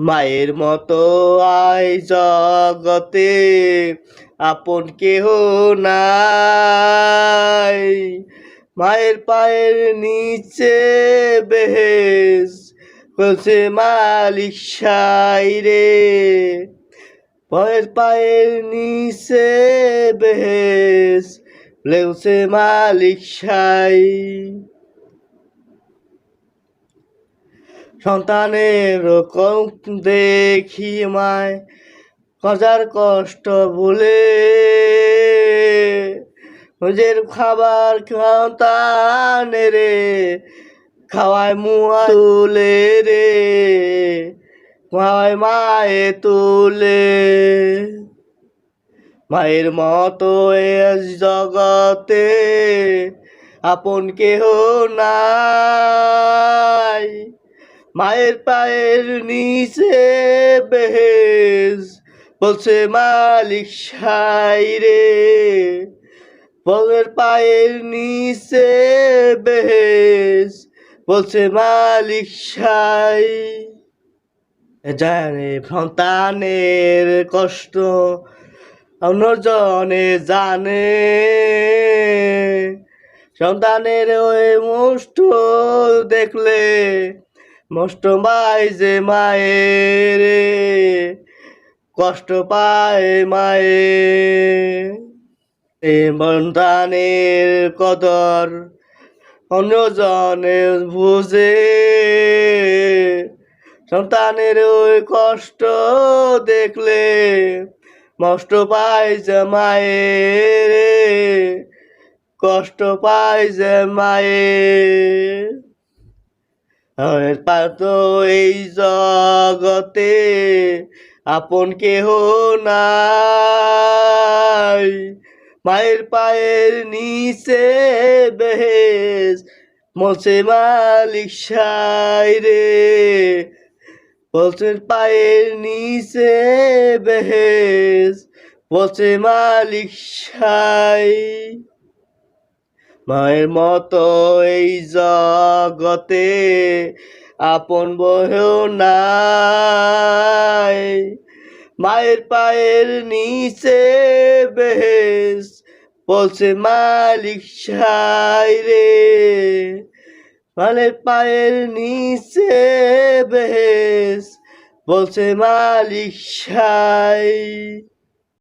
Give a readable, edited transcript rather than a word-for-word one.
মায়ের মতো আয় জগতে আপন কেহ নাই। মায়ের পায়ের নিচে বেহেস বলছে মালিক সাই রে। মায়ের পায়ের নিচে বেহেস লেউছে মালিক সাই। সন্তানের দেখি মায় হাজার কষ্ট ভুলে, নিজের খাবার সন্তানের খাওয়ায় মুয়া তুলে রে, খাওয়ায় মায়ে তুলে। মায়ের মতো এ জগতে আপন কেহ নাই। মায়ের পায়ের নিচে বেহেস বলছে মালিক সাই রে। মায়ের পায়ের নিচে বেহেস বলছে মালিক সাই। জানে সন্তানের কষ্ট অন্যজনে জানে, সন্তানের ওই মুষ্ট দেখলে মষ্ট পায় যে মায়ের, কষ্ট পায় মায়ে। সন্তানের কদর অন্যজনে বুঝে, সন্তানের ওই কষ্ট দেখলে কষ্ট পায় যে মায়ের, কষ্ট পায় যে মায়ের। তো এই জগতে আপন কেহ নাই। মায়ের পায়ের নিচে বেহেস বলছে মালিক সাই রে। বলছে পায়ের নিচে বেহেস বলছে মালিক সাই। মায়ের মতো এই জগতে আপন বহেও নাই। মায়ের পায়ের নিচে বেহেস বলছে মালিক সাই রে। মায়ের পায়ের নিচে বেহেস বলছে মালিক সাই।